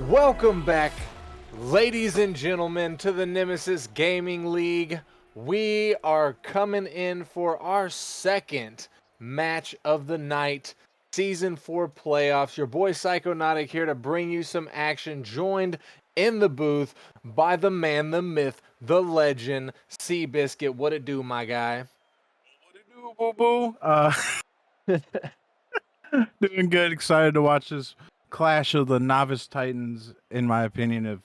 Welcome back, ladies and gentlemen, to the Nemesis Gaming League. We are coming in for our second match of the night, Season 4 playoffs. Your boy Psychonautic here to bring you some action, joined in the booth by the man, the myth, the legend, Seabiscuit. What it do, my guy? What it do, boo boo? Doing good. Excited to watch this clash of the novice titans. In my opinion, of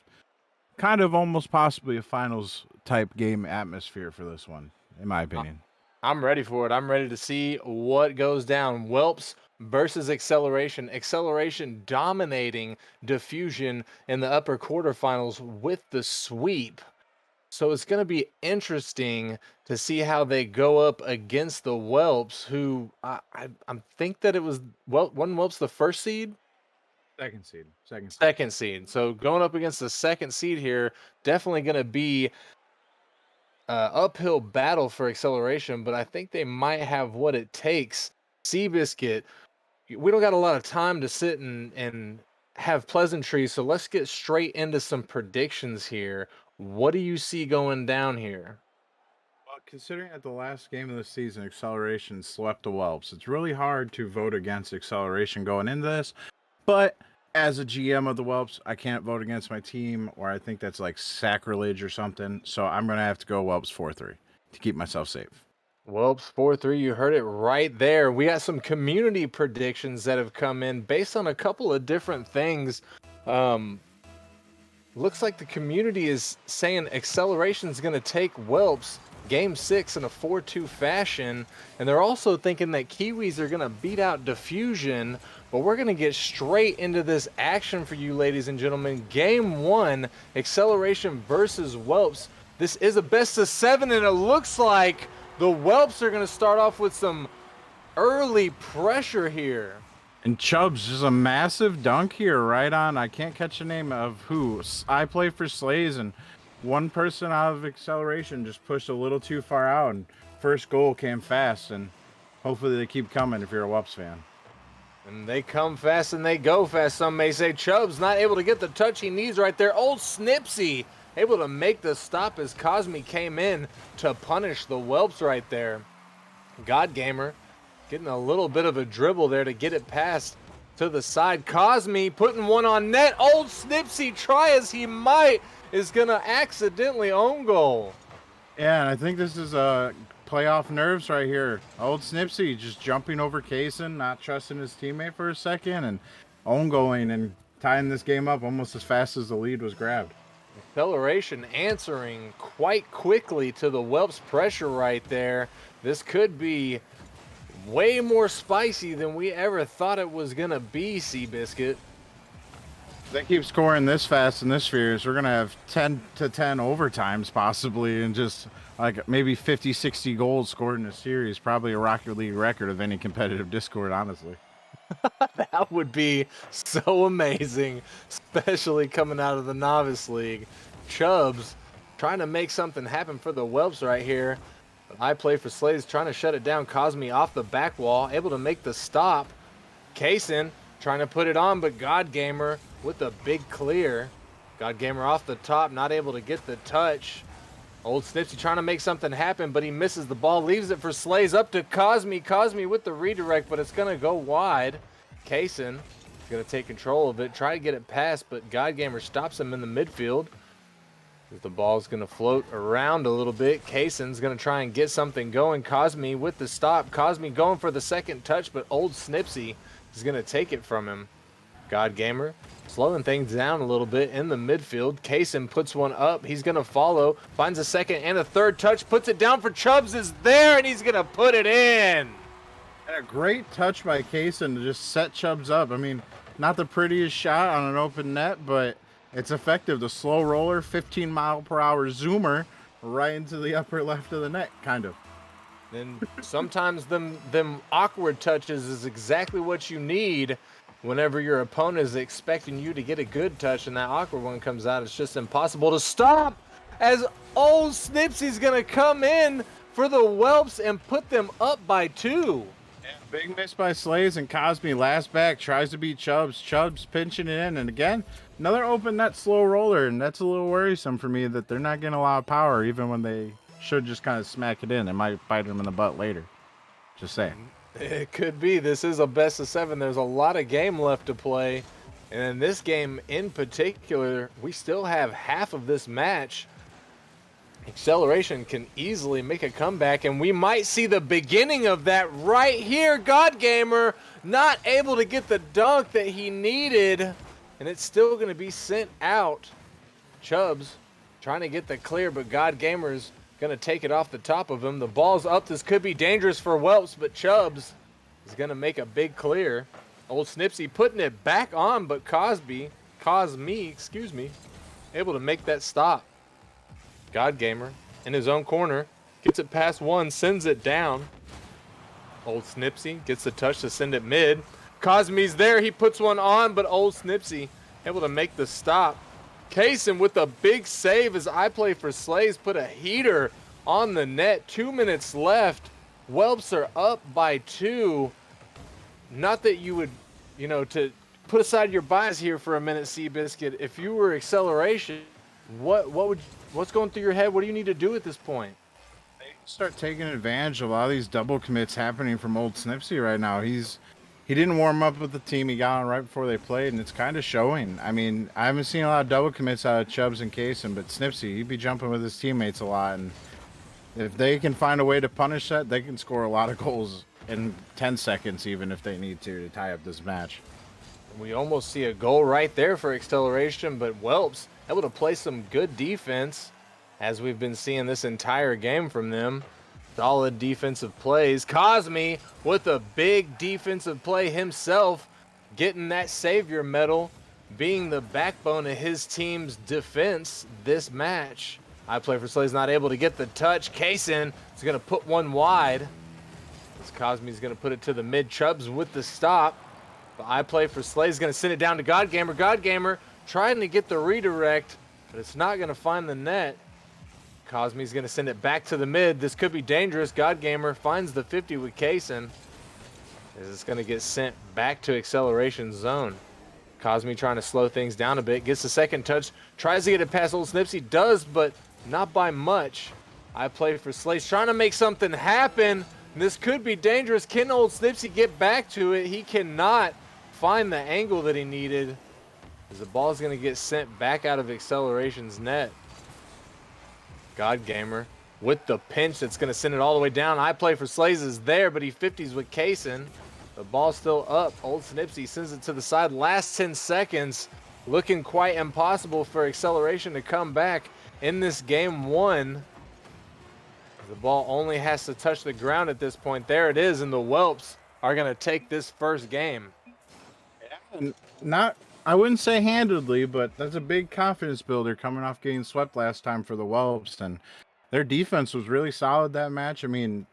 kind of almost possibly a finals type game atmosphere for this one. In my opinion, I'm ready for it. I'm ready to see what goes down. Whelps versus Acceleration. Acceleration dominating Diffusion in the upper quarterfinals with the sweep. So it's going to be interesting to see how they go up against the Whelps, who I think that it was wasn't Whelps the first seed? second seed. Second seed. So going up against the second seed here, definitely going to be uphill battle for Acceleration, but I think they might have what it takes. Seabiscuit, we don't got a lot of time to sit and have pleasantries, so let's get straight into some predictions here. What do you see going down here? Well, considering that the last game of the season, Acceleration swept the Whelps, it's really hard to vote against Acceleration going into this. But as a GM of the Whelps, I can't vote against my team, or I think that's like sacrilege or something. So I'm going to have to go Whelps 4-3 to keep myself safe. Whelps 4-3, you heard it right there. We got some community predictions that have come in based on a couple of different things. Looks like the community is saying Acceleration is going to take Whelps Game 6 in a 4-2 fashion, and they're also thinking that Kiwis are going to beat out Diffusion, but we're going to get straight into this action for you, ladies and gentlemen. Game 1, Acceleration versus Whelps. This is a best of 7, and it looks like the Whelps are going to start off with some early pressure here. And Chubbs, just a massive dunk here, right on. I can't catch the name of who. I play for Slays, and one person out of Acceleration just pushed a little too far out, and first goal came fast, and hopefully they keep coming if you're a Whelps fan. And they come fast and they go fast, some may say. Chubbs not able to get the touch he needs right there. Old Snipsy able to make the stop as Cosme came in to punish the Whelps right there. God Gamer getting a little bit of a dribble there to get it past to the side. Cosme putting one on net. Old Snipsy, try as he might, is going to accidentally own goal. Yeah, and I think this is playoff nerves right here. Old Snipsy just jumping over Kaysen, not trusting his teammate for a second, and own going and tying this game up almost as fast as the lead was grabbed. Acceleration answering quite quickly to the Whelps pressure right there. This could be way more spicy than we ever thought it was going to be, Seabiscuit. If they keep scoring this fast in this series, we're going to have 10 to 10 overtimes possibly, and just like maybe 50, 60 goals scored in a series. Probably a Rocket League record of any competitive Discord, honestly. That would be so amazing, especially coming out of the Novice League. Chubbs trying to make something happen for the Whelps right here. But I play for Slays trying to shut it down. Cosme off the back wall, able to make the stop. Kaysen trying to put it on, but God Gamer with a big clear. God Gamer off the top, not able to get the touch. Old Snipsy trying to make something happen, but he misses the ball, leaves it for Slays, up to Cosme. Cosme with the redirect, but it's going to go wide. Kaysen is going to take control of it, try to get it past, but God Gamer stops him in the midfield. The ball's going to float around a little bit. Kaysen's going to try and get something going. Cosme with the stop. Cosme going for the second touch, but Old Snipsy is going to take it from him. God Gamer slowing things down a little bit in the midfield. Kaysen puts one up. He's going to follow. Finds a second and a third touch. Puts it down for Chubbs. Is there, and he's going to put it in. And a great touch by Kaysen to just set Chubbs up. I mean, not the prettiest shot on an open net, but it's effective. The slow roller, 15-mile-per-hour zoomer right into the upper left of the net, kind of. And sometimes them awkward touches is exactly what you need whenever your opponent is expecting you to get a good touch and that awkward one comes out. It's just impossible to stop as Old Snipsy's going to come in for the Whelps and put them up by 2. Big miss by Slays, and Cosme last back tries to beat Chubbs. Chubbs pinching it in, and again, another open net slow roller, and that's a little worrisome for me that they're not getting a lot of power, even when they should just kind of smack it in. It might bite them in the butt later. Just saying. It could be. This is a best of 7. There's a lot of game left to play. And in this game in particular, we still have half of this match. Acceleration can easily make a comeback, and we might see the beginning of that right here. God Gamer not able to get the dunk that he needed, and it's still going to be sent out. Chubbs trying to get the clear, but God Gamer's going to take it off the top of him. The ball's up. This could be dangerous for Whelps, but Chubbs is going to make a big clear. Old Snipsy putting it back on, but Cosme, able to make that stop. God Gamer in his own corner gets it past one, sends it down. Old Snipsy gets the touch to send it mid. Cosme's there. He puts one on, but Old Snipsy able to make the stop. Kaysen with a big save as I play for Slays put a heater on the net. 2 minutes left. Whelps are up by 2. Not that you would, to put aside your bias here for a minute, Seabiscuit. If you were Acceleration, what's going through your head? What do you need to do at this point? Start taking advantage of a lot of these double commits happening from Old Snipsy right now. He didn't warm up with the team. He got on right before they played, and it's kind of showing. I mean, I haven't seen a lot of double commits out of Chubbs and Kaysen, but Snipsy, he'd be jumping with his teammates a lot, and if they can find a way to punish that, they can score a lot of goals in 10 seconds, even if they need to tie up this match. We almost see a goal right there for Acceleration, but Whelps able to play some good defense, as we've been seeing this entire game from them. Solid defensive plays. Cosme with a big defensive play himself, getting that savior medal, being the backbone of his team's defense this match. I play for Slays not able to get the touch. Kaysen is going to put one wide. As Cosme's going to put it to the mid. Chubbs with the stop. But I play for Slays going to send it down to God Gamer. God Gamer trying to get the redirect, but it's not going to find the net. Cosme's going to send it back to the mid. This could be dangerous. God Gamer finds the 50 with Kaysen. It's going to get sent back to Acceleration zone. Cosme trying to slow things down a bit. Gets the second touch. Tries to get it past Old Snipsy. Does, but not by much. I play for Slays. Trying to make something happen. This could be dangerous. Can Old Snipsy get back to it? He cannot find the angle that he needed. As the ball is going to get sent back out of Acceleration's net. God Gamer with the pinch that's going to send it all the way down. I play for Slays is there, but he 50s with Kaysen. The ball's still up. Old Snipsy sends it to the side. Last 10 seconds, looking quite impossible for Acceleration to come back in this game 1. The ball only has to touch the ground at this point. There it is, and the Whelps are going to take this first game. I wouldn't say handedly, but that's a big confidence builder coming off getting swept last time for the Whelps, and their defense was really solid that match. I mean,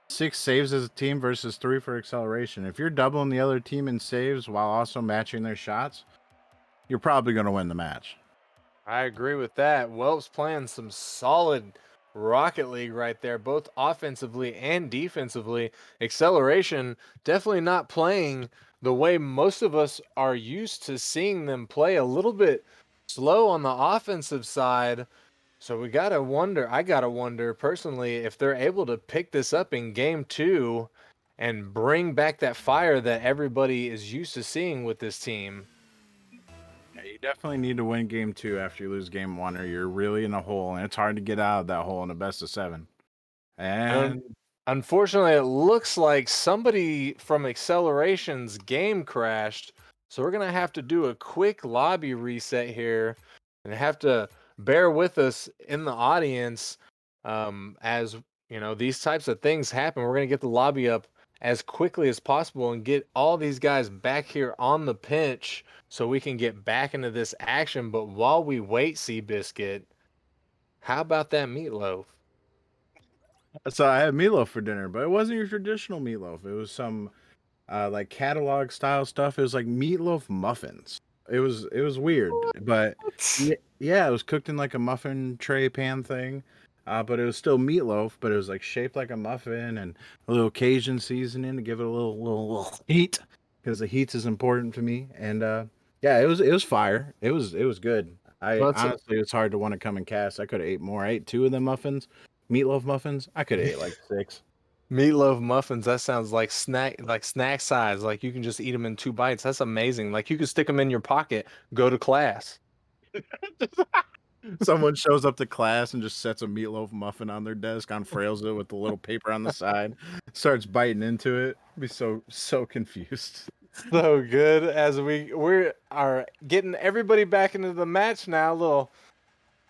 6 saves as a team versus 3 for Acceleration. If you're doubling the other team in saves while also matching their shots, you're probably going to win the match. I agree with that. Whelps playing some solid Rocket League right there, both offensively and defensively. Acceleration definitely not playing the way most of us are used to seeing them play, a little bit slow on the offensive side. So I gotta wonder personally if they're able to pick this up in game 2 and bring back that fire that everybody is used to seeing with this team. Yeah, you definitely need to win game 2 after you lose game 1, or you're really in a hole, and it's hard to get out of that hole in a best of 7. And Unfortunately, it looks like somebody from Acceleration's game crashed. So we're going to have to do a quick lobby reset here and have to bear with us in the audience as, these types of things happen. We're going to get the lobby up as quickly as possible and get all these guys back here on the pitch so we can get back into this action. But while we wait, Seabiscuit, how about that meatloaf? so I had meatloaf for dinner, but it wasn't your traditional meatloaf. It was some like catalog style stuff. It was like meatloaf muffins. It was weird, but yeah, it was cooked in like a muffin tray pan thing. but it was still meatloaf, but it was like shaped like a muffin and a little Cajun seasoning to give it a little heat because the heat is important to me. And yeah, it was fire. It was good. I Well, honestly, it's hard to want to come and cast. I could have ate more. I ate two of them muffins, meatloaf muffins. I could have ate like six. meatloaf muffins, that sounds like snack size. Like you can just eat them in 2 bites. That's amazing. Like you could stick them in your pocket, go to class. Someone shows up to class and just sets a meatloaf muffin on their desk, unfrails it with the little paper on the side, starts biting into it. Be so confused. So good as we are getting everybody back into the match now. Little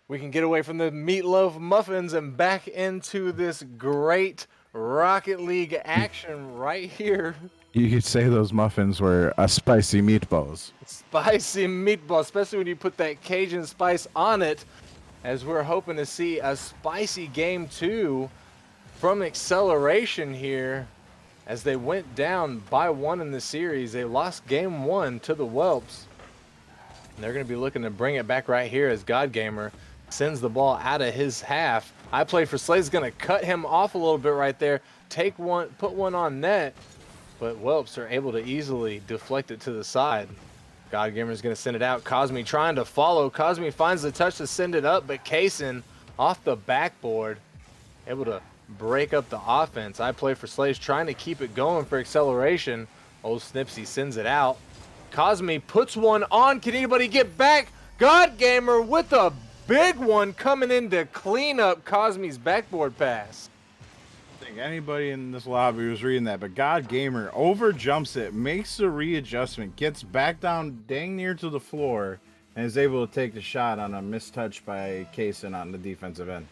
we can get away from the meatloaf muffins and back into this great Rocket League action right here. You could say those muffins were a spicy meatballs. Spicy meatball, especially when you put that Cajun spice on it, as we're hoping to see a spicy game 2 from Acceleration here. As they went down by 1 in the series, they lost game 1 to the Whelps. And they're going to be looking to bring it back right here as God Gamer sends the ball out of his half. I Play for Slay's going to cut him off a little bit right there, take one, put one on net, but Whelps are able to easily deflect it to the side. God Gamer's going to send it out. Cosme trying to follow. Cosme finds the touch to send it up, but Kaysen off the backboard, able to break up the offense. I Play for Slays trying to keep it going for Acceleration. Old Snipsy sends it out. Cosme puts one on. Can anybody get back? God Gamer with a big one coming in to clean up Cosme's backboard pass. I think anybody in this lobby was reading that, but God Gamer over jumps it, makes the readjustment, gets back down dang near to the floor, and is able to take the shot on a mistouch by Kaysen on the defensive end.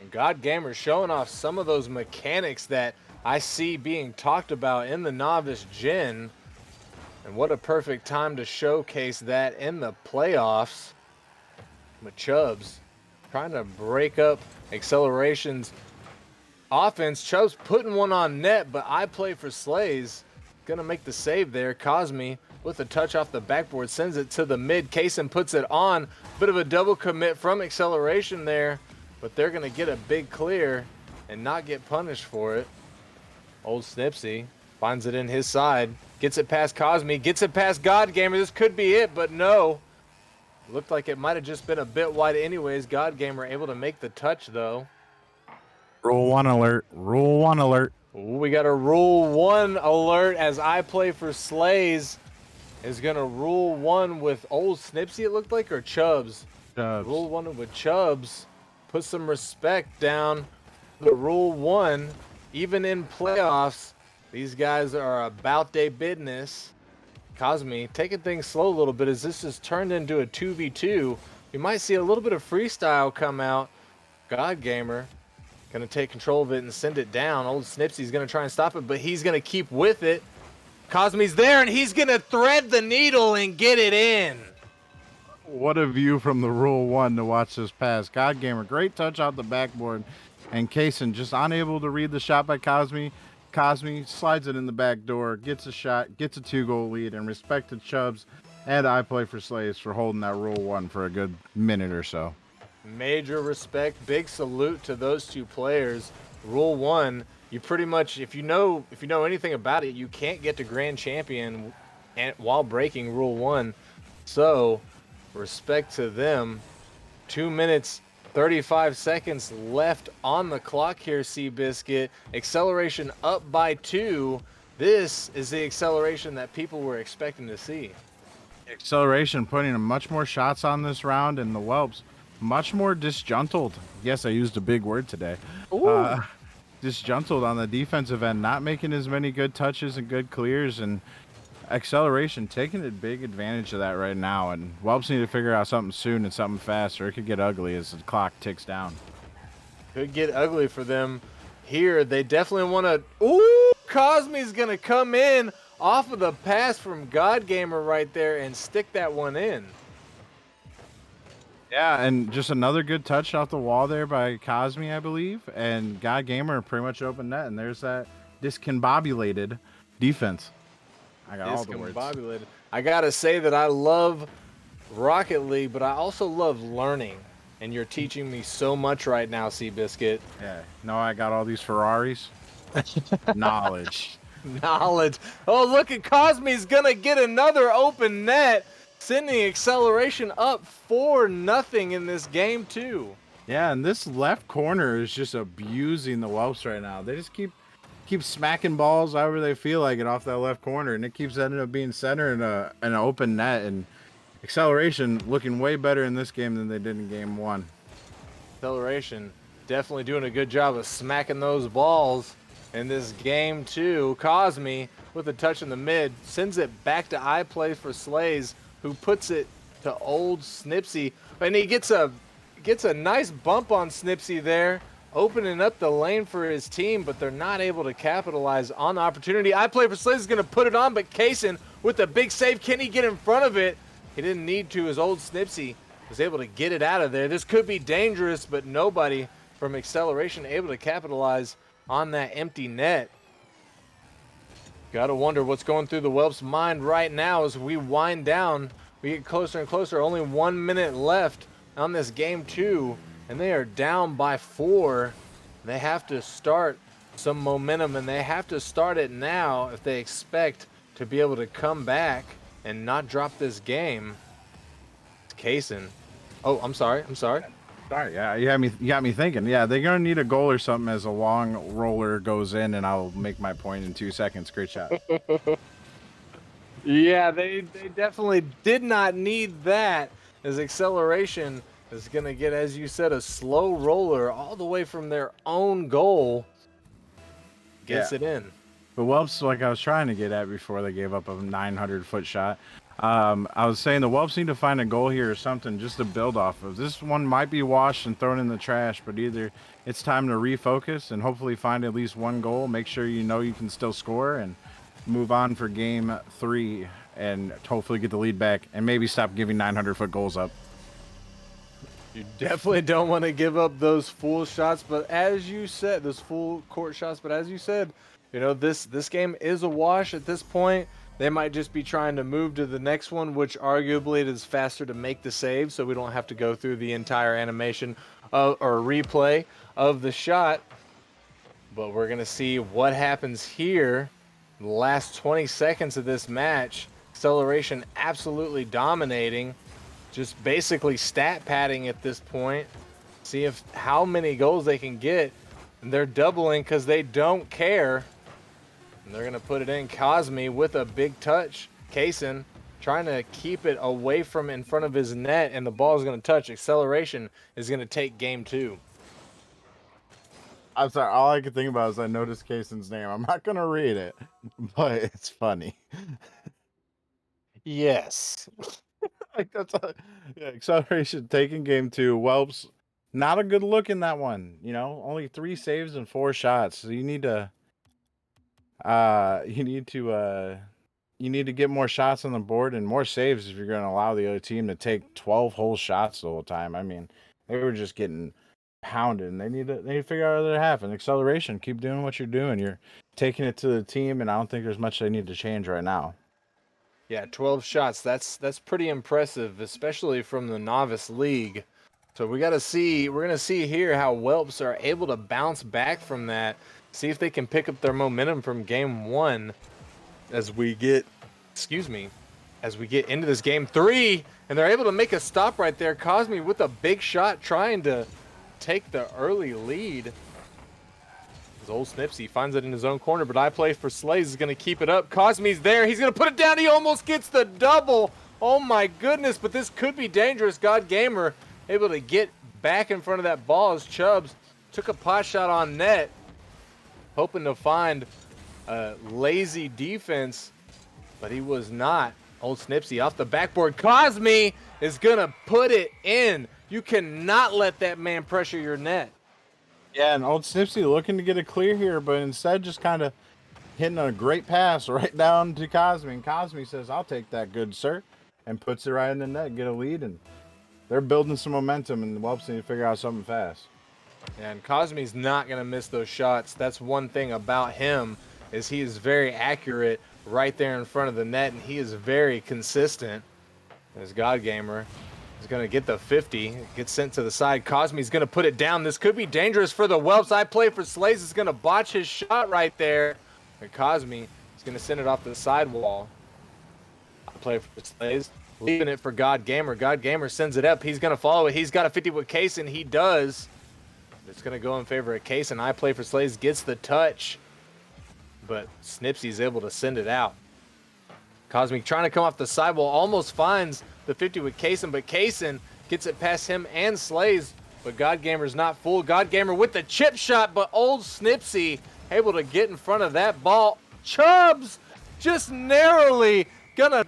And God Gamer showing off some of those mechanics that I see being talked about in the Novice Gen. And what a perfect time to showcase that in the playoffs. But Chubbs trying to break up Acceleration's offense. Chubbs putting one on net, but I Play for Slays gonna make the save there. Cosme with a touch off the backboard sends it to the mid. Kaysen puts it on. Bit of a double commit from Acceleration there, but they're gonna get a big clear and not get punished for it. Old Snipsy finds it in his side, gets it past Cosme, gets it past God Gamer. This could be it, but no. Looked like it might have just been a bit wide anyways. God Gamer able to make the touch though. Rule 1 alert. Rule 1 alert. Ooh, we got a Rule 1 alert as I Play for Slays is going to Rule 1 with Old Snipsy, it looked like, or Chubbs? Chubbs. Rule 1 with Chubbs. Put some respect down. The Rule 1, even in playoffs, these guys are about their business. Cosme taking things slow a little bit as this has turned into a 2v2. We might see a little bit of freestyle come out. God Gamer going to take control of it and send it down. Old Snipsy's going to try and stop it, but he's going to keep with it. Cosme's there, and he's going to thread the needle and get it in. What a view from the Rule 1 to watch this pass. God Gamer, great touch out the backboard. And Kaysen just unable to read the shot by Cosme. Cosme slides it in the back door, gets a shot, gets a 2-goal lead, and respect to Chubbs and I Play for Slaves for holding that Rule 1 for a good minute or so. Major respect, big salute to those two players. Rule 1, you pretty much, if you know anything about it, you can't get to Grand Champion while breaking Rule 1. So, respect to them. 2 minutes 35 seconds left on the clock here, Seabiscuit. Acceleration up by 2. This is the Acceleration that people were expecting to see. Acceleration putting much more shots on this round, and the Whelps much more disjuntled. Yes, I used a big word today. Disjuntled on the defensive end, not making as many good touches and good clears, and Acceleration taking a big advantage of that right now. And Whelps need to figure out something soon and something fast, or it could get ugly as the clock ticks down. Could get ugly for them here. They definitely want to. Ooh, Cosme's going to come in off of the pass from God Gamer right there and stick that one in. Yeah, and just another good touch off the wall there by Cosme, I believe. And God Gamer pretty much opened net, and there's that discombobulated defense. I got all the words. I got to say that I love Rocket League, but I also love learning. And you're teaching me so much right now, Seabiscuit. Yeah. No, I got all these Ferraris. Knowledge. Knowledge. Oh, look at Cosme's gonna get another open net, sending Acceleration up 4-0 in this game too. Yeah, and this left corner is just abusing the Whelps right now. They just keep smacking balls however they feel like it off that left corner, and it keeps ending up being center in an open net. And Acceleration looking way better in this game than they did in game one. Acceleration definitely doing a good job of smacking those balls in this game too. Cosme with a touch in the mid sends it back to I play for Slays, who puts it to old Snipsy, and he gets a nice bump on Snipsy there, opening up the lane for his team, but they're not able to capitalize on the opportunity. I play for Slays is going to put it on, but Kaysen with a big save. Can he get in front of it? He didn't need to. His old Snipsy was able to get it out of there. This could be dangerous, but nobody from Acceleration able to capitalize on that empty net. Gotta wonder what's going through the Whelps' mind right now as we wind down. We get closer and closer. Only 1 minute left on this game 2, and they are down by 4. They have to start some momentum, and they have to start it now if they expect to be able to come back and not drop this game. It's Kaysen. Oh, I'm sorry. Sorry, yeah, you got me thinking. Yeah, they're gonna need a goal or something as a long roller goes in, and I'll make my point in 2 seconds. Great shot. Yeah, they definitely did not need that, as Acceleration is going to get, as you said, a slow roller all the way from their own goal. Gets it in. But Whelps, like I was trying to get at before they gave up a 900-foot shot, I was saying the Whelps need to find a goal here or something just to build off of. This one might be washed and thrown in the trash, but either it's time to refocus and hopefully find at least one goal, make sure you know you can still score, and move on for game 3 and hopefully get the lead back and maybe stop giving 900-foot goals up. You definitely don't want to give up those full shots, but as you said, those full court shots, but as you said, you know, this game is a wash at this point. They might just be trying to move to the next one, which arguably it is faster to make the save, so we don't have to go through the entire animation or replay of the shot. But we're going to see what happens here. The last 20 seconds of this match, Acceleration absolutely dominating, just basically stat padding at this point. See if how many goals they can get. And they're doubling because they don't care. And they're going to put it in. Cosme with a big touch. Kaysen trying to keep it away from in front of his net, and the ball is going to touch. Acceleration is going to take game 2. I'm sorry, all I could think about is I noticed Kaysen's name. I'm not going to read it, but it's funny. Yes. Like yeah, Acceleration taking game 2. Whelps, not a good look in that one. You know, only 3 saves and 4 shots. So you need to get more shots on the board and more saves if you're going to allow the other team to take 12 whole shots the whole time. I mean, they were just getting pounded, and they need to figure out the other half. And Acceleration, keep doing what you're doing. You're taking it to the team, and I don't think there's much they need to change right now. Yeah, 12 shots. That's pretty impressive, especially from the Novice League. So we're gonna see here how Whelps are able to bounce back from that. See if they can pick up their momentum from game 1 as we get into this game 3, and they're able to make a stop right there. Cosme with a big shot trying to take the early lead. His old Snipsy finds it in his own corner, but I play for Slays is going to keep it up. Cosme's there. He's going to put it down. He almost gets the double. Oh my goodness, but this could be dangerous. God Gamer able to get back in front of that ball as Chubbs took a pot shot on net, hoping to find a lazy defense, but he was not. Old Snipsy off the backboard. Cosme is going to put it in. You cannot let that man pressure your net. Yeah, and old Snipsy looking to get a clear here, but instead just kind of hitting a great pass right down to Cosme. And Cosme says, "I'll take that, good sir," and puts it right in the net, get a lead, and they're building some momentum, and the Whelps need to figure out something fast. And Cosme's not going to miss those shots. That's one thing about him, is he is very accurate right there in front of the net, and he is very consistent as God Gamer He's going to get the 50. Gets sent to the side. Cosme's going to put it down. This could be dangerous for the Whelps. I play for Slays. Is going to botch his shot right there. And Cosme is going to send it off the sidewall. I play for Slays. Leaving it for God Gamer. God Gamer sends it up. He's going to follow it. He's got a 50 with Case, and he does. It's going to go in favor of Case, and I play for Slays. Gets the touch. But Snipsy's able to send it out. Cosmic trying to come off the sidewall, almost finds the 50 with Kaysen, but Kaysen gets it past him and Slays, but God Gamer's not fooled. God Gamer with the chip shot, but old Snipsy able to get in front of that ball. Chubbs just narrowly gonna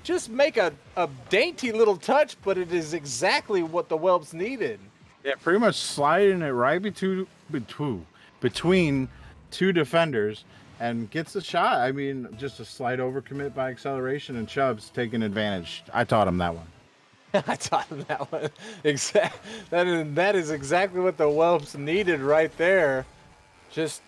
just make a dainty little touch, but it is exactly what the Whelps needed. Yeah, pretty much sliding it right between two defenders and gets the shot. I mean, just a slight overcommit by Acceleration, and Chubbs taking advantage. I taught him that one. I taught him that one. That is exactly what the Whelps needed right there. Just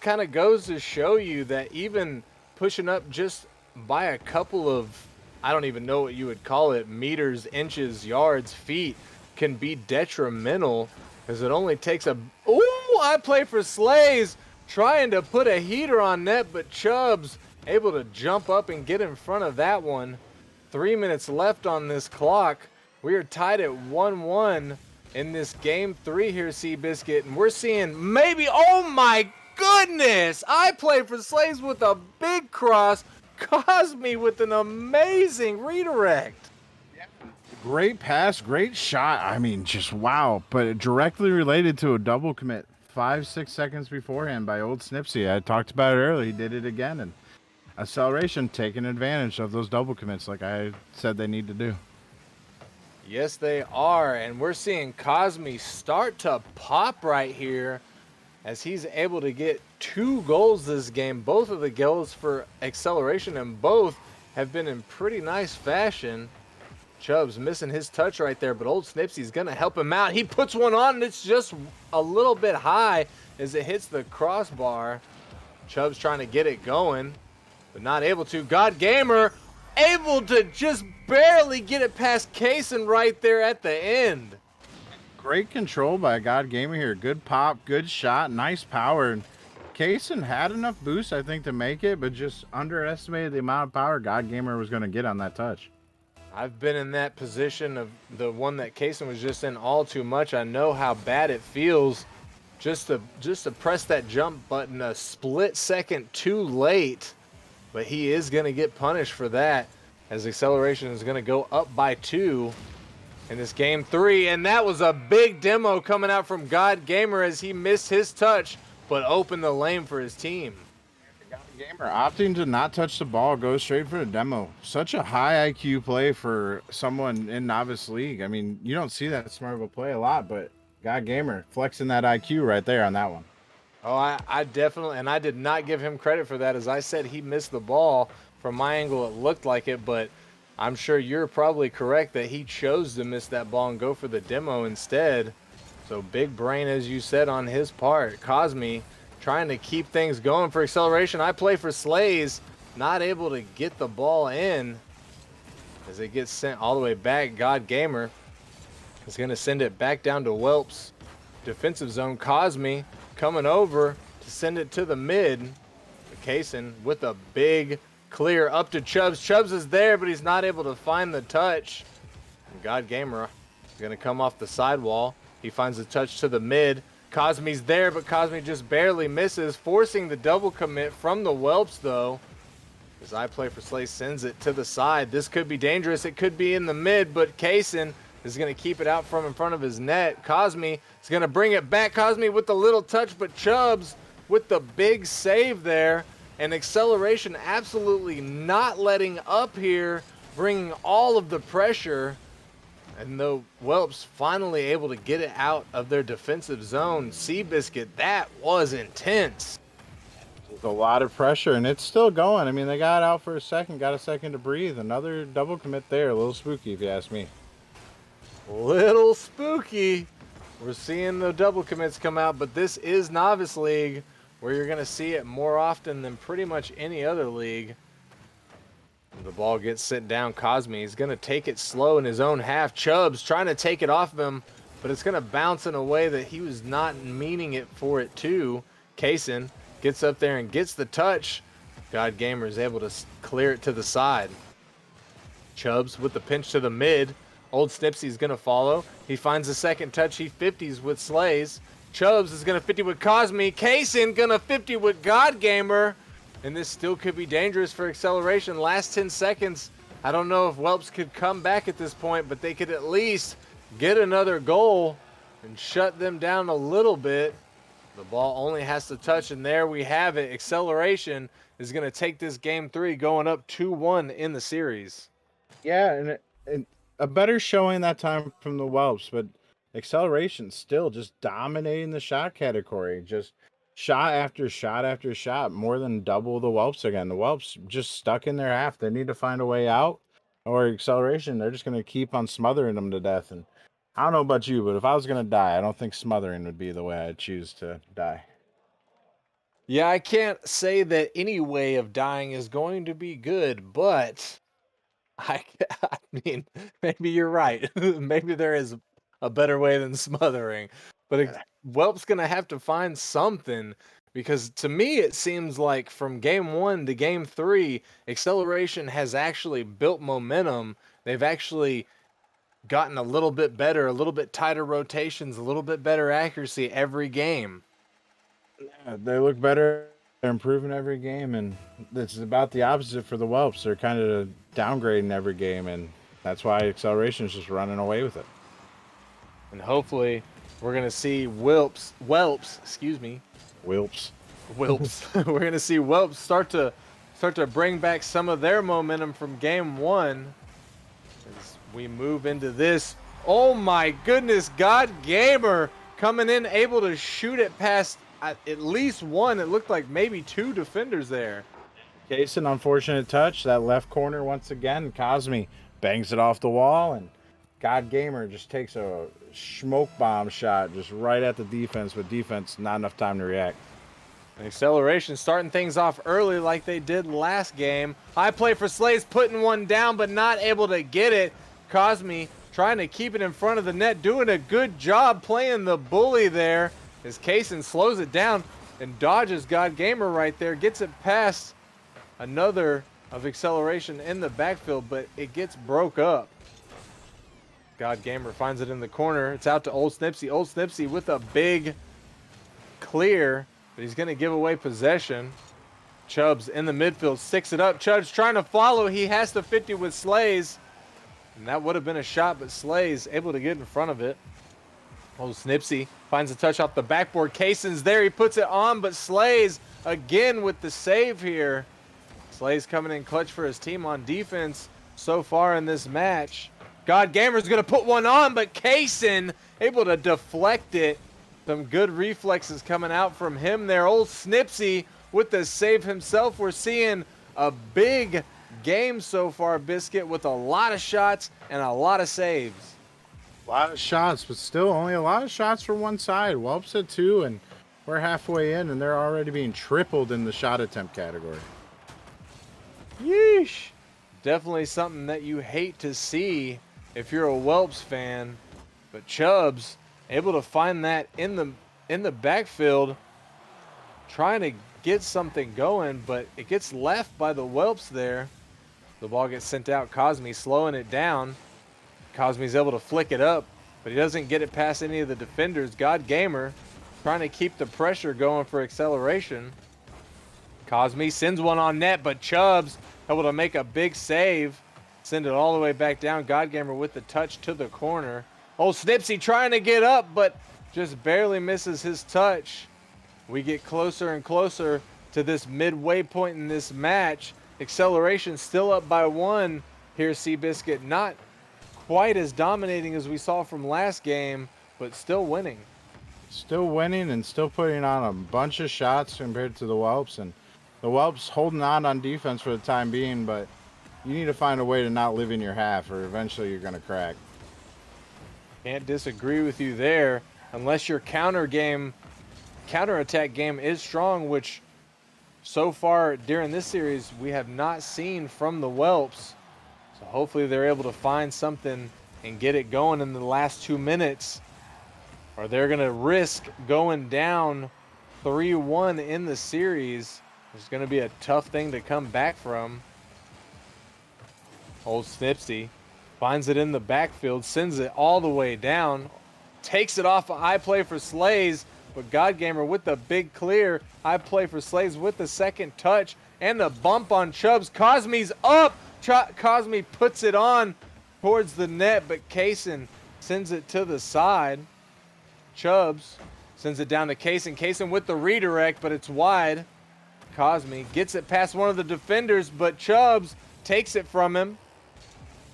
kind of goes to show you that even pushing up just by a couple of, I don't even know what you would call it, meters, inches, yards, feet, can be detrimental, because it only takes a... Ooh, I play for Slays, trying to put a heater on net, but Chubbs able to jump up and get in front of that one. 3 minutes left on this clock. We are tied at 1-1 in this game 3 here, Seabiscuit, and we're seeing maybe, oh my goodness! I play for Slays with a big cross, Cosme with an amazing redirect. Great pass, great shot. I mean, just wow. But directly related to a double commit 5-6 seconds beforehand by old Snipsy. I talked about it earlier. He did it again. And Acceleration taking advantage of those double commits like I said they need to do. Yes, they are. And we're seeing Cosme start to pop right here as he's able to get 2 goals this game. Both of the goals for Acceleration, and both have been in pretty nice fashion. Chubbs missing his touch right there, but old Snipsy's going to help him out. He puts one on, and it's just a little bit high as it hits the crossbar. Chubbs trying to get it going, but not able to. God Gamer able to just barely get it past Kaysen right there at the end. Great control by God Gamer here. Good pop, good shot, nice power. And Kaysen had enough boost, I think, to make it, but just underestimated the amount of power God Gamer was going to get on that touch. I've been in that position of the one that Kaysen was just in all too much. I know how bad it feels just to press that jump button a split second too late. But he is going to get punished for that, as Acceleration is going to go up by 2 in this game 3. And that was a big demo coming out from God Gamer as he missed his touch, but opened the lane for his team. Gamer opting to not touch the ball, go straight for the demo. Such a high IQ play for someone in Novice League. I mean, you don't see that smart of a play a lot, but God Gamer flexing that IQ right there on that one. Oh, I definitely, and I did not give him credit for that. As I said, he missed the ball. From my angle, it looked like it, but I'm sure you're probably correct that he chose to miss that ball and go for the demo instead. So big brain, as you said, on his part. Cosme trying to keep things going for Acceleration. I play for Slays, not able to get the ball in as it gets sent all the way back. God Gamer is going to send it back down to Whelps. Defensive zone. Cosme coming over to send it to the mid. Kaysen with a big clear up to Chubbs. Chubbs is there, but he's not able to find the touch. And God Gamer is going to come off the sidewall. He finds the touch to the mid. Cosme's there, but Cosme just barely misses, forcing the double commit from the Whelps, though. As I play for Slay sends it to the side. This could be dangerous. It could be in the mid, but Kaysen is going to keep it out from in front of his net. Cosme is going to bring it back. Cosme with the little touch, but Chubbs with the big save there. And Acceleration absolutely not letting up here, bringing all of the pressure. And the Whelps finally able to get it out of their defensive zone. Seabiscuit, that was intense. There's a lot of pressure, and it's still going. I mean, they got out for a second, got a second to breathe. Another double commit there. A little spooky, if you ask me. Little spooky. We're seeing the double commits come out, but this is Novice League, where you're going to see it more often than pretty much any other league. The ball gets sent down. Cosme is going to take it slow in his own half. Chubbs trying to take it off of him, but it's going to bounce in a way that he was not meaning it for it to. Kaysen gets up there and gets the touch. God Gamer is able to clear it to the side. Chubbs with the pinch to the mid. Old Snipsy's going to follow. He finds the second touch. He 50s with Slays. Chubbs is going to 50 with Cosme. Kaysen going to 50 with God Gamer. And this still could be dangerous for acceleration. Last 10 seconds. I don't know if Whelps could come back at this point, but they could at least get another goal and shut them down a little bit. The ball only has to touch, and there we have it. Acceleration is going to take this game 3, going up 2-1 in the series. Yeah, and a better showing that time from the Whelps, but acceleration still just dominating the shot category. Just shot after shot after shot, more than double the Whelps again. The Whelps just stuck in their half. They need to find a way out, or acceleration, they're just going to keep on smothering them to death. And I don't know about you, but if I was going to die, I don't think smothering would be the way I'd choose to die. Yeah, I can't say that any way of dying is going to be good, but I mean, maybe you're right. Maybe there is a better way than smothering. But Welp's going to have to find something because to me, it seems like from game 1 to game 3, acceleration has actually built momentum. They've actually gotten a little bit better, a little bit tighter rotations, a little bit better accuracy every game. Yeah, they look better. They're improving every game, and it's about the opposite for the Whelps. They're kind of downgrading every game, and that's why acceleration is just running away with it. And hopefully, we're going to see Whelps, excuse me, Whelps. Whelps. We're going to see Whelps start to bring back some of their momentum from game 1 as we move into this. Oh my goodness, God Gamer coming in, able to shoot it past at least one. It looked like maybe 2 defenders there. Case an unfortunate touch. That left corner once again. Cosme bangs it off the wall, and God Gamer just takes a smoke bomb shot just right at the defense, but defense not enough time to react. And acceleration starting things off early like they did last game. High play for Slays, putting one down, but not able to get it. Cosme trying to keep it in front of the net, doing a good job playing the bully there as Kaysen slows it down and dodges God Gamer right there, gets it past another of acceleration in the backfield, but it gets broke up. God Gamer finds it in the corner. It's out to Old Snipsy. Old Snipsy with a big clear, but he's going to give away possession. Chubbs in the midfield, sticks it up. Chubbs trying to follow. He has to 50 with Slays. And that would have been a shot, but Slays able to get in front of it. Old Snipsy finds a touch off the backboard. Kaysen's there. He puts it on, but Slays again with the save here. Slays coming in clutch for his team on defense so far in this match. God Gamer's going to put one on, but Kaysen able to deflect it. Some good reflexes coming out from him there. Old Snipsy with the save himself. We're seeing a big game so far, Biscuit, with a lot of shots and a lot of saves. A lot of shots, but still only a lot of shots for one side. Whelps at 2, and we're halfway in, and they're already being tripled in the shot attempt category. Yeesh. Definitely something that you hate to see if you're a Whelps fan. But Chubbs able to find that in the backfield, trying to get something going, but it gets left by the Whelps there. The ball gets sent out. Cosme slowing it down. Cosme's able to flick it up, but he doesn't get it past any of the defenders. God Gamer trying to keep the pressure going for acceleration. Cosme sends one on net, but Chubbs able to make a big save. Send it all the way back down. God Gamer with the touch to the corner. Old Snipsy trying to get up, but just barely misses his touch. We get closer and closer to this midway point in this match. Acceleration still up by 1 here, Seabiscuit. Not quite as dominating as we saw from last game, but still winning. Still winning and still putting on a bunch of shots compared to the Whelps. And the Whelps holding on defense for the time being, but you need to find a way to not live in your half or eventually you're going to crack. Can't disagree with you there unless your counterattack game is strong, which so far during this series, we have not seen from the Whelps. So hopefully they're able to find something and get it going in the last 2 minutes, or they're going to risk going down 3-1 in the series. It's going to be a tough thing to come back from. Old Snipsy finds it in the backfield, sends it all the way down, takes it off. I play for Slays, but Godgamer with the big clear. I play for Slays with the second touch and the bump on Chubbs. Cosme's up. Cosme puts it on towards the net, but Kaysen sends it to the side. Chubbs sends it down to Kaysen. Kaysen with the redirect, but it's wide. Cosme gets it past one of the defenders, but Chubbs takes it from him.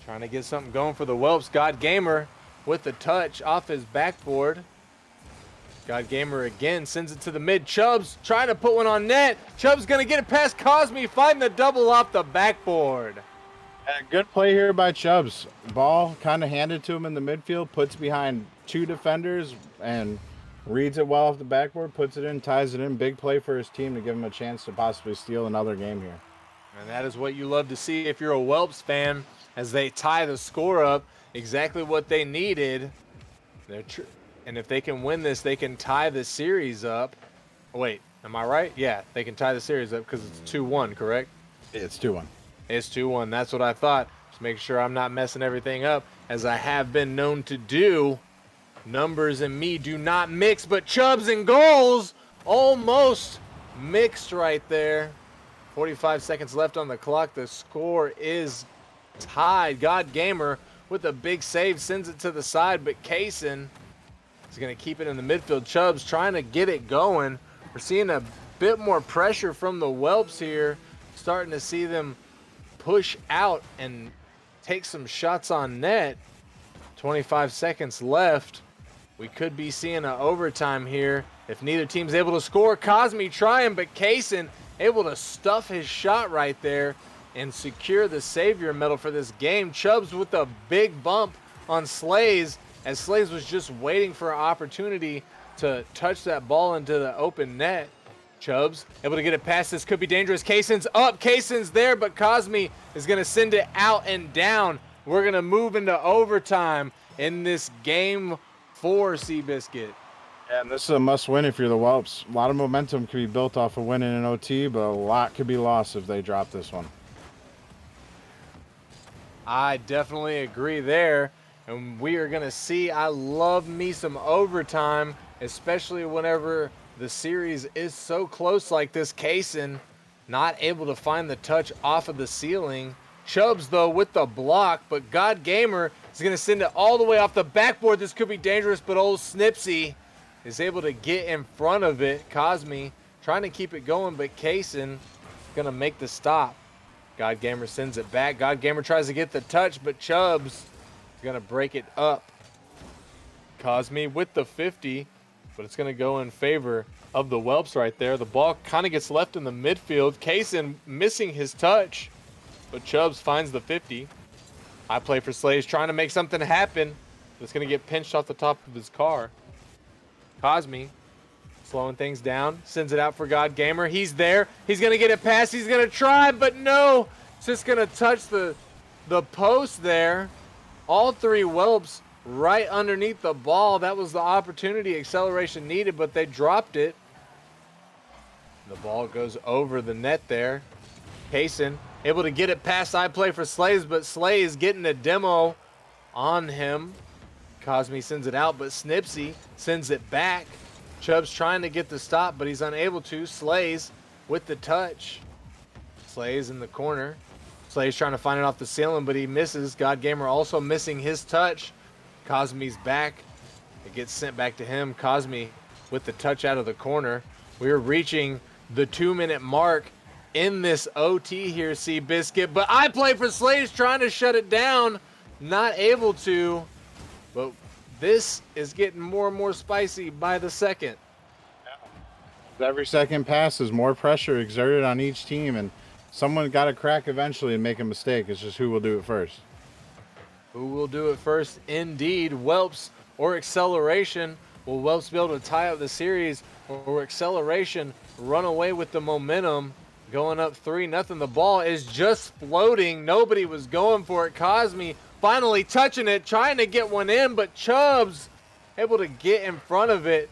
Trying to get something going for the Whelps. Godgamer with the touch off his backboard. Godgamer again sends it to the mid. Chubbs trying to put one on net. Chubbs going to get it past Cosme. Find the double off the backboard. Good play here by Chubbs. Ball kind of handed to him in the midfield, puts behind two defenders and reads it well off the backboard, puts it in, ties it in. Big play for his team to give him a chance to possibly steal another game here. And that is what you love to see if you're a Whelps fan, as they tie the score up. Exactly what they needed. And if they can win this, they can tie the series up. Wait, am I right? Yeah, they can tie the series up because it's 2-1, correct? It's 2-1. It's 2-1. That's what I thought. Just make sure I'm not messing everything up, as I have been known to do. Numbers and me do not mix, but Chubbs and goals almost mixed right there. 45 seconds left on the clock. The score is tied. Godgamer with a big save sends it to the side, but Kaysen is going to keep it in the midfield. Chubbs trying to get it going. We're seeing a bit more pressure from the Whelps here. Starting to see them push out and take some shots on net. 25 seconds left. We could be seeing an overtime here if neither team's able to score. Cosme trying, but Kaysen able to stuff his shot right there and secure the savior medal for this game. Chubbs with a big bump on Slays, as Slays was just waiting for an opportunity to touch that ball into the open net. Chubbs able to get it past. This could be dangerous. Kaysen's up. Kaysen's there, but Cosme is going to send it out and down. We're going to move into overtime in this game 4, Seabiscuit. Yeah, and this is a must-win if you're the Whelps. A lot of momentum can be built off of winning an OT, but a lot could be lost if they drop this one. I definitely agree there. And we are going to see, I love me some overtime, especially whenever the series is so close like this. Kaysen not able to find the touch off of the ceiling. Chubbs, though, with the block, but Godgamer is going to send it all the way off the backboard. This could be dangerous, but old Snipsy is able to get in front of it. Cosme trying to keep it going, but Kaysen going to make the stop. Godgamer sends it back. Godgamer tries to get the touch, but Chubbs is going to break it up. Cosme with the 50, but it's going to go in favor of the Whelps right there. The ball kind of gets left in the midfield. Kaysen missing his touch, but Chubbs finds the 50. I play for Slays trying to make something happen. It's going to get pinched off the top of his car. Cosme slowing things down, sends it out for Godgamer. He's there. He's going to get it past. He's going to try, but no. It's just going to touch the post there. All three Whelps right underneath the ball. That was the opportunity acceleration needed, but they dropped it. The ball goes over the net there. Kaysen able to get it past. I play for Slays, but Slays getting a demo on him. Cosme sends it out, but Snipsy sends it back. Chubbs trying to get the stop, but he's unable to. Slays with the touch. Slays in the corner. Slays trying to find it off the ceiling, but he misses. Godgamer also missing his touch. Cosme's back. It gets sent back to him. Cosme with the touch out of the corner. We're reaching the 2-minute mark in this OT here, Seabiscuit. But I play for Slays trying to shut it down. Not able to. But this is getting more and more spicy by the second. Every second passes, more pressure exerted on each team, and someone got to crack eventually and make a mistake. It's just who will do it first. Who will do it first? Indeed, Whelps or Acceleration. Will Whelps be able to tie up the series, or will Acceleration run away with the momentum going up 3-0. The ball is just floating. Nobody was going for it. Cosme finally touching it, trying to get one in, but Chubbs able to get in front of it.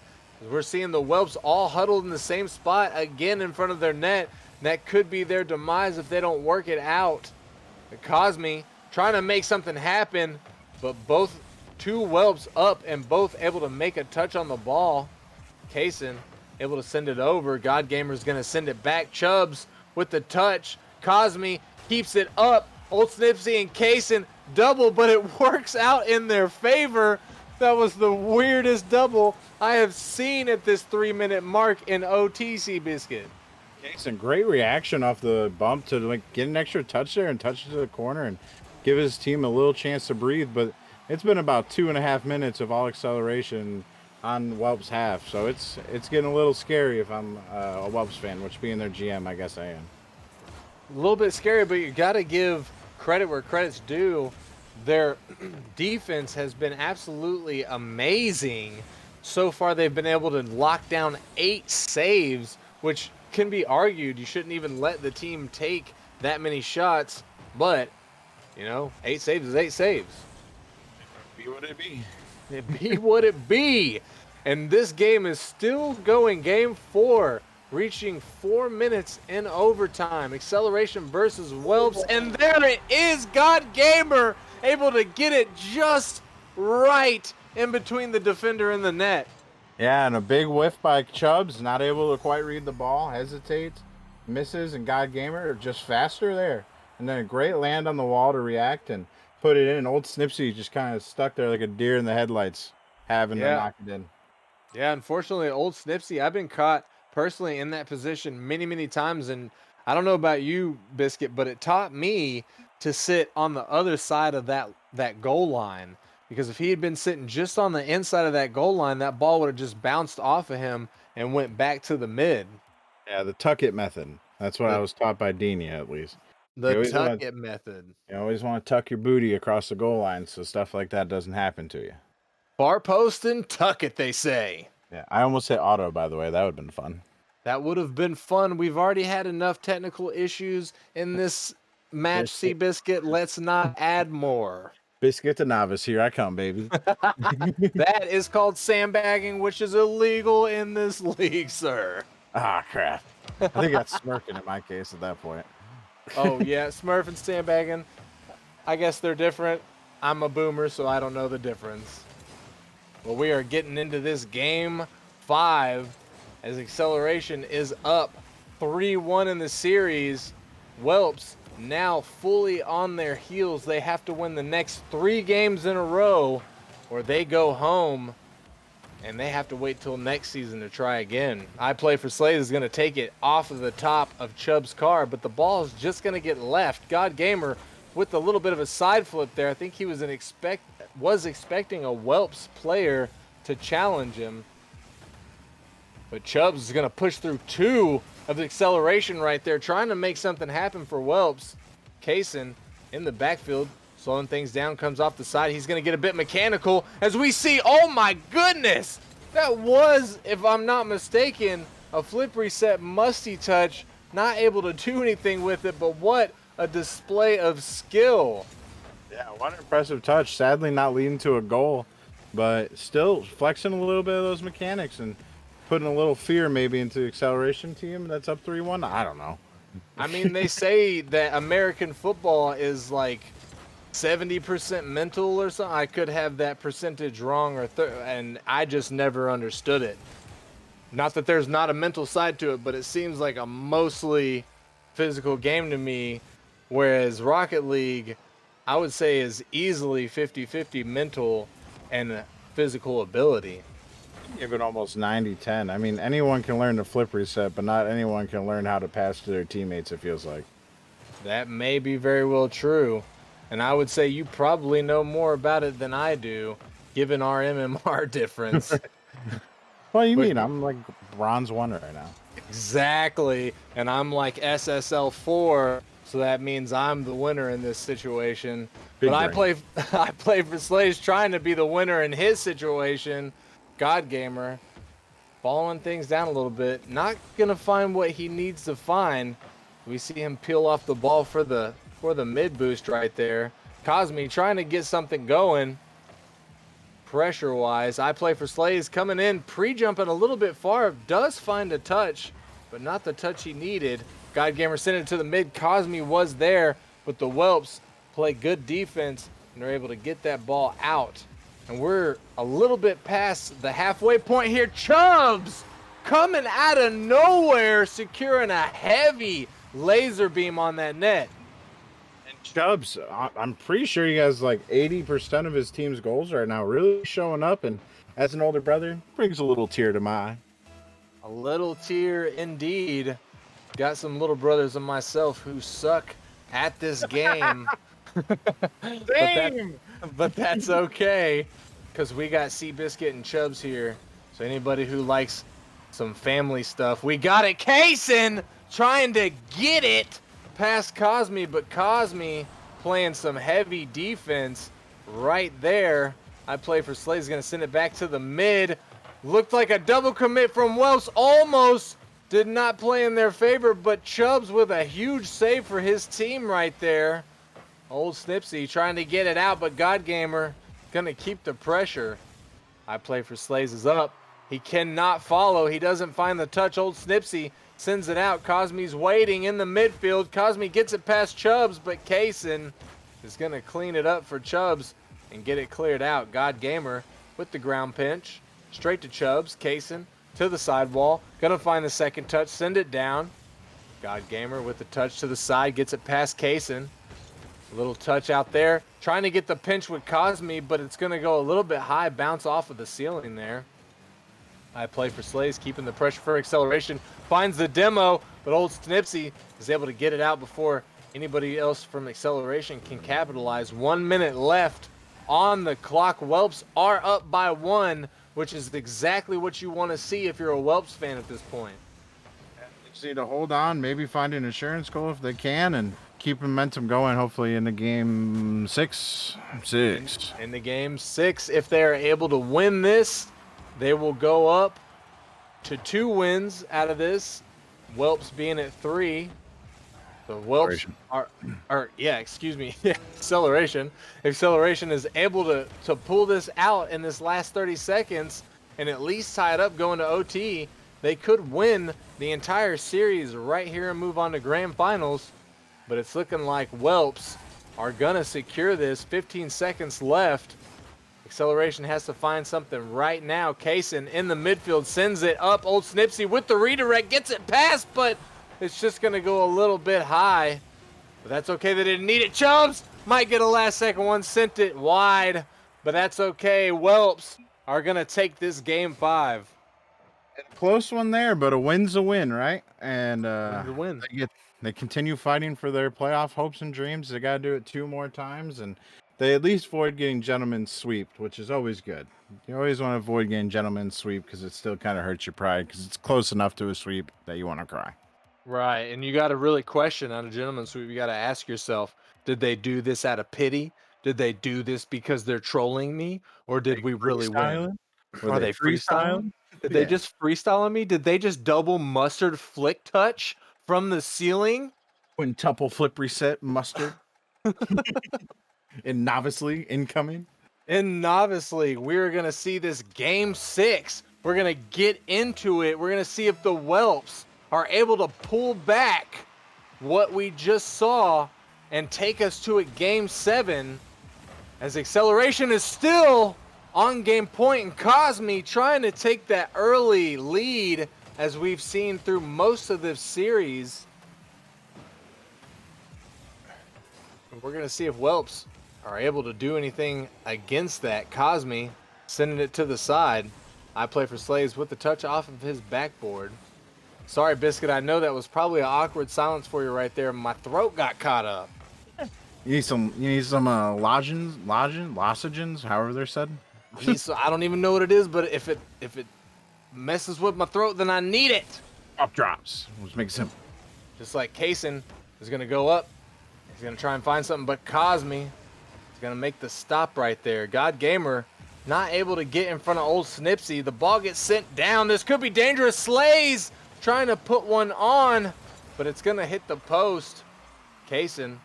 We're seeing the Whelps all huddled in the same spot again in front of their net. That could be their demise if they don't work it out. Cosme trying to make something happen, but both two Whelps up and both able to make a touch on the ball. Kaysen able to send it over. God Gamer's going to send it back. Chubbs with the touch. Cosme keeps it up. Old Snipsy and Kaysen double, but it works out in their favor. That was the weirdest double I have seen at this 3-minute mark in OTC Biscuit. Jason, great reaction off the bump to like get an extra touch there and touch it to the corner and give his team a little chance to breathe. But it's been about 2.5 minutes of all acceleration on Whelps half, so it's getting a little scary if I'm a Whelps fan, which being their GM, I guess I am. A little bit scary, but you got to give credit where credit's due. Their defense has been absolutely amazing. So far, they've been able to lock down 8 saves, which can be argued. You shouldn't even let the team take that many shots, but, 8 saves is 8 saves. Be what it be. It be what it be. And this game is still going. Game 4, reaching 4 minutes in overtime. Acceleration versus Whelps. And there it is. God Gamer able to get it just right in between the defender and the net. Yeah, and a big whiff by Chubbs, not able to quite read the ball, hesitates, misses, and God Gamer are just faster there. And then a great land on the wall to react and put it in. Old Snipsy just kind of stuck there like a deer in the headlights, having to knock it in. Yeah, unfortunately, old Snipsy, I've been caught personally in that position many, many times. And I don't know about you, Biscuit, but it taught me to sit on the other side of that goal line. Because if he had been sitting just on the inside of that goal line, that ball would have just bounced off of him and went back to the mid. Yeah, the tuck it method. That's what I was taught by Dini, at least. The tuck it method. You always want to tuck your booty across the goal line so stuff like that doesn't happen to you. Far post and tuck it, they say. Yeah, I almost hit auto, by the way. That would have been fun. That would have been fun. We've already had enough technical issues in this match, Seabiscuit. Let's not add more. Biscuit to Novice, here I come, baby. That is called sandbagging, which is illegal in this league, sir. Ah, crap. I think that's smirking in my case at that point. Oh, yeah, Smurf and sandbagging. I guess they're different. I'm a boomer, so I don't know the difference. Well, we are getting into this game 5 as acceleration is up 3-1 in the series. Whelps now fully on their heels. They have to win the next 3 games in a row or they go home and they have to wait till next season to try again. I Play for Slays is going to take it off of the top of Chubb's car, but the ball is just going to get left. God Gamer with a little bit of a side flip there. I think he was expecting a Whelps player to challenge him. But Chubbs is going to push through 2 of the acceleration right there, trying to make something happen for Whelps. Kaysen in the backfield, slowing things down, comes off the side. He's going to get a bit mechanical as we see, oh my goodness, that was, if I'm not mistaken, a flip reset musty touch. Not able to do anything with it, but what a display of skill. Yeah, what an impressive touch. Sadly not leading to a goal, but still flexing a little bit of those mechanics and putting a little fear maybe into the acceleration team that's up 3-1. I don't know. I mean, they say that American football is like 70% mental or something. I could have that percentage wrong, and I just never understood it. Not that there's not a mental side to it, but it seems like a mostly physical game to me, whereas Rocket League, I would say, is easily 50-50 mental and physical ability. Give it almost 90-10. I mean, anyone can learn to flip reset, but not anyone can learn how to pass to their teammates, it feels like. That may be very well true. And I would say you probably know more about it than I do, given our MMR difference. What do you mean? I'm like bronze 1 right now. Exactly. And I'm like SSL 4, so that means I'm the winner in this situation. Big but brain. I play for Slays trying to be the winner in his situation. God Gamer falling things down a little bit. Not going to find what he needs to find. We see him peel off the ball for the mid boost right there. Cosme trying to get something going. Pressure-wise, I play for Slays coming in, pre-jumping a little bit far, does find a touch, but not the touch he needed. God Gamer sent it to the mid. Cosme was there, but the Whelps play good defense, and they're able to get that ball out. And we're a little bit past the halfway point here. Chubbs coming out of nowhere, securing a heavy laser beam on that net. Chubbs, I'm pretty sure he has like 80% of his team's goals right now, really showing up. And as an older brother, brings a little tear to my eye. A little tear indeed. Got some little brothers of myself who suck at this game. but that's okay, because we got Seabiscuit and Chubbs here. So anybody who likes some family stuff, we got it. Kaysen trying to get it past Cosme, but Cosme playing some heavy defense right there. I play for Slade's going to send it back to the mid. Looked like a double commit from Whelps. Almost did not play in their favor, but Chubbs with a huge save for his team right there. Old Snipsy trying to get it out, but God Gamer going to keep the pressure. I play for Slays is up. He cannot follow. He doesn't find the touch. Old Snipsy sends it out. Cosme's waiting in the midfield. Cosme gets it past Chubbs, but Kaysen is going to clean it up for Chubbs and get it cleared out. God Gamer with the ground pinch. Straight to Chubbs. Kaysen to the sidewall. Going to find the second touch. Send it down. God Gamer with the touch to the side. Gets it past Kaysen. A little touch out there. Trying to get the pinch with Cosme, but it's going to go a little bit high. Bounce off of the ceiling there. I play for Slays, keeping the pressure for acceleration. Finds the demo, but old Snipsy is able to get it out before anybody else from acceleration can capitalize. 1 minute left on the clock. Whelps are up by 1, which is exactly what you want to see if you're a Whelps fan at this point. They just need to hold on, maybe find an insurance goal if they can, and keep momentum going, hopefully in the game 6. In the game 6, if they're able to win this, they will go up to 2 wins out of this. Whelps being at 3. The Whelps acceleration. Acceleration is able to pull this out in this last 30 seconds and at least tie it up going to OT. They could win the entire series right here and move on to grand finals, but it's looking like Whelps are gonna secure this. 15 seconds left. Acceleration has to find something right now. Kaysen in the midfield sends it up. Old Snipsy with the redirect gets it past, but it's just going to go a little bit high. But that's okay. They didn't need it. Chubbs might get a last second one. Sent it wide, but that's okay. Whelps are going to take this game 5. Close one there, but a win's a win, right? And win. they continue fighting for their playoff hopes and dreams. They got to do it 2 more times, and they at least avoid getting gentlemen's sweeped, which is always good. You always want to avoid getting gentlemen's sweep because it still kind of hurts your pride because it's close enough to a sweep that you want to cry. Right, and you got to really question on a gentleman's sweep. You got to ask yourself, did they do this out of pity? Did they do this because they're trolling me? Or did we really win? Are they freestyling? Did they just freestyle on me? Did they just double mustard flick touch from the ceiling? Quintuple flip reset mustard. In Novice League incoming. In Novice League, we're going to see this game 6. We're going to get into it. We're going to see if the Whelps are able to pull back what we just saw and take us to a game 7, as acceleration is still on game point, and Cosme trying to take that early lead as we've seen through most of this series. We're going to see if Whelps are able to do anything against that. Cosme sending it to the side. I play for Slaves with the touch off of his backboard. Sorry, Biscuit, I know that was probably an awkward silence for you right there. My throat got caught up. You need some lozenges, however they're said. I don't even know what it is, but if it messes with my throat, then I need it. Up drops. Let's make it simple. Just like Kaysen is going to go up. He's going to try and find something, but Cosme is going to make the stop right there. God Gamer not able to get in front of old Snipsy. The ball gets sent down. This could be dangerous. Slays trying to put one on, but it's going to hit the post. Kaysen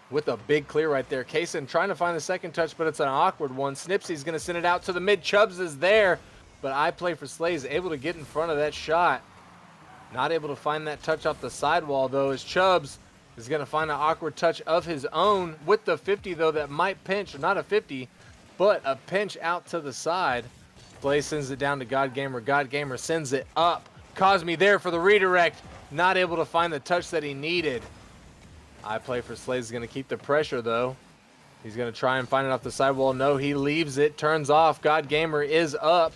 with a big clear right there. Kaysen trying to find the second touch, but it's an awkward one. Snipsy's going to send it out to the mid. Chubbs is there, but I Play for Slay is able to get in front of that shot. Not able to find that touch off the sidewall, though, as Chubbs is going to find an awkward touch of his own with the 50, though, that might pinch. Not a 50, but a pinch out to the side. Slay sends it down to God Gamer. God Gamer sends it up. Cosme there for the redirect. Not able to find the touch that he needed. I Play for Slay is going to keep the pressure, though. He's going to try and find it off the sidewall. No, he leaves it. Turns off. God Gamer is up,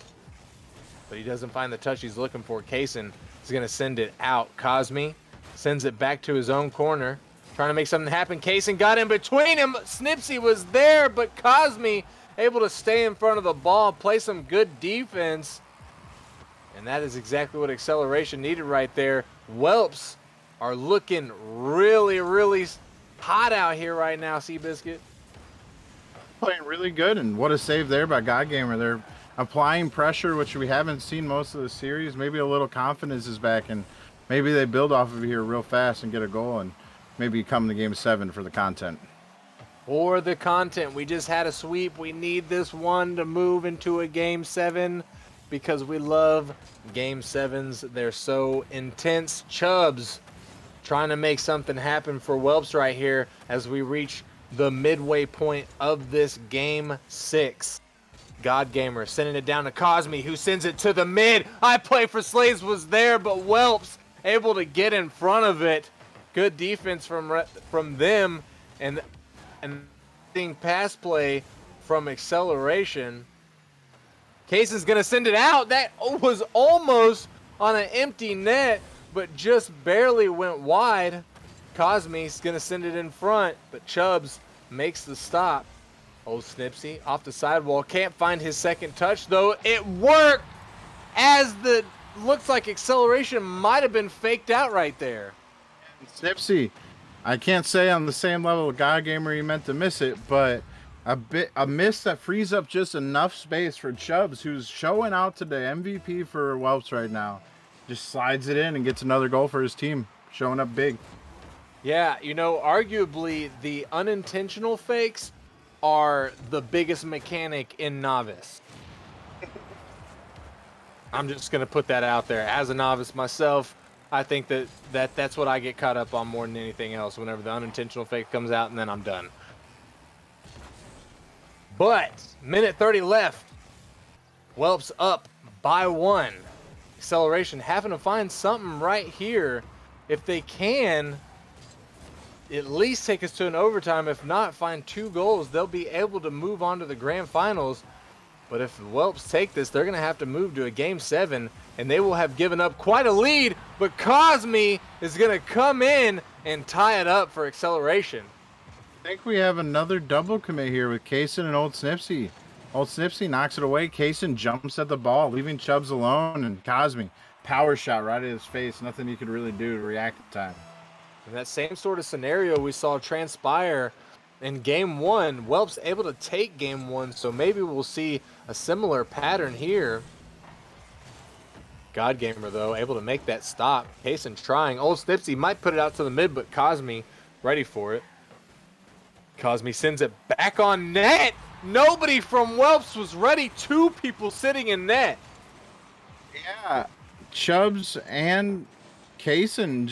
but he doesn't find the touch he's looking for. Kaysen is going to send it out. Cosme sends it back to his own corner, trying to make something happen. Kaysen got in between him. Snipsy was there, but Cosme able to stay in front of the ball, play some good defense, and that is exactly what Acceleration needed right there. Whelps are looking really, really hot out here right now, Seabiscuit. Playing really good, and what a save there by God Gamer. They're applying pressure, which we haven't seen most of the series. Maybe a little confidence is back, and maybe they build off of here real fast and get a goal, and maybe come to Game 7 for the content. For the content, we just had a sweep. We need this one to move into a Game 7 because we love Game 7s. They're so intense. Chubbs trying to make something happen for Whelps right here as we reach the midway point of this Game 6. God Gamer sending it down to Cosme, who sends it to the mid. I Play for Slays was there, but Whelps able to get in front of it. Good defense from them, and pass play from Acceleration. Kaysen's gonna send it out. That was almost on an empty net, but just barely went wide. Cosme's gonna send it in front, but Chubbs makes the stop. Old Snipsy off the sidewall. Can't find his second touch, though. It worked, as the looks like Acceleration might have been faked out right there. Snipsy, I can't say on the same level of God Gamer he meant to miss it, but a miss that frees up just enough space for Chubbs, who's showing out today. MVP for Whelps right now. Just slides it in and gets another goal for his team. Showing up big. Yeah, you know, arguably the unintentional fakes are the biggest mechanic in Novice. I'm just going to put that out there. As a novice myself, I think that's what I get caught up on more than anything else whenever the unintentional fake comes out, and then I'm done. But, minute 30 left. Whelps up by 1. Acceleration having to find something right here. If they can at least take us to an overtime, if not, find 2 goals, they'll be able to move on to the grand finals. But if the Whelps take this, they're going to have to move to a Game 7, and they will have given up quite a lead. But Cosme is going to come in and tie it up for Acceleration. I think we have another double commit here with Kaysen and Old Snipsy. Old Snipsy knocks it away. Kaysen jumps at the ball, leaving Chubbs alone, and Cosme, power shot right at his face. Nothing he could really do to react in time. In that same sort of scenario we saw transpire in Game 1, Whelps able to take Game 1, so maybe we'll see a similar pattern here. God Gamer, though, able to make that stop. Kaysen trying. Old Snipsy might put it out to the mid, but Cosme ready for it. Cosme sends it back on net. Nobody from Whelps was ready. 2 people sitting in net. Yeah, Chubbs and Kaysen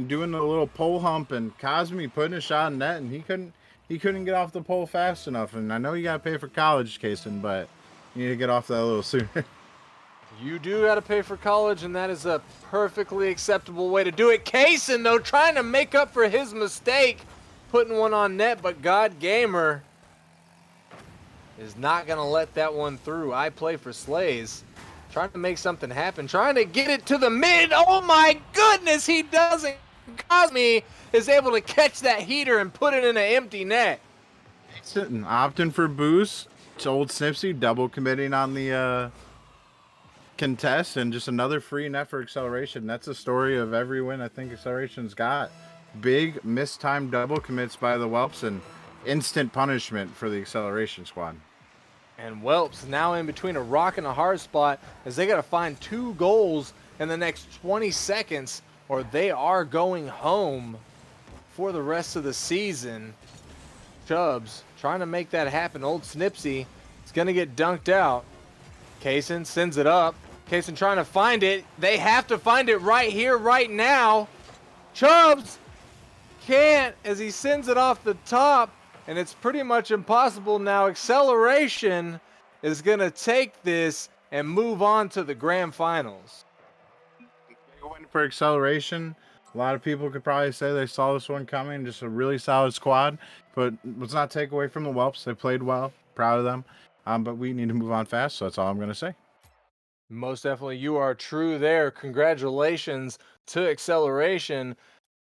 doing a little pole hump, and Cosme putting a shot in net, and he couldn't get off the pole fast enough. And I know you gotta pay for college, Kaysen, but you need to get off that a little sooner. You do got to pay for college, and that is a perfectly acceptable way to do it. Kaysen, though, trying to make up for his mistake, putting one on net, but God Gamer is not going to let that one through. I Play for Slays, trying to make something happen, trying to get it to the mid. Oh, my goodness, he doesn't. Cosme is able to catch that heater and put it in an empty net. Sitting, opting for boost. It's Old Snipsy double committing on the contest, and just another free net for Acceleration. That's the story of every win I think Acceleration's got. Big mistimed double commits by the Whelps and instant punishment for the Acceleration squad. And Whelps now in between a rock and a hard spot as they got to find 2 goals in the next 20 seconds or they are going home for the rest of the season. Chubbs trying to make that happen. Old Snipsy is going to get dunked out. Kaysen sends it up. Kaysen trying to find it. They have to find it right here, right now. Chubbs can't as he sends it off the top, and it's pretty much impossible now. Acceleration is going to take this and move on to the grand finals. Big win for Acceleration. A lot of people could probably say they saw this one coming. Just a really solid squad, but let's not take away from the Whelps. They played well. Proud of them. But we need to move on fast, so that's all I'm going to say. Most definitely, you are true there. Congratulations to Acceleration.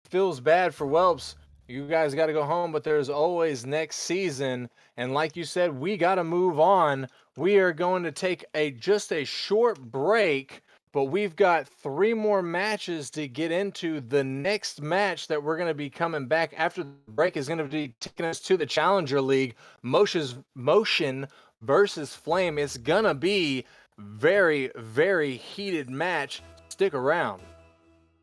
Feels bad for Whelps. You guys got to go home, but there's always next season. And like you said, we got to move on. We are going to take just a short break, but we've got 3 more matches to get into. The next match that we're going to be coming back after the break is going to be taking us to the Challenger League. Motion versus Flame. It's going to be very, very heated match. Stick around.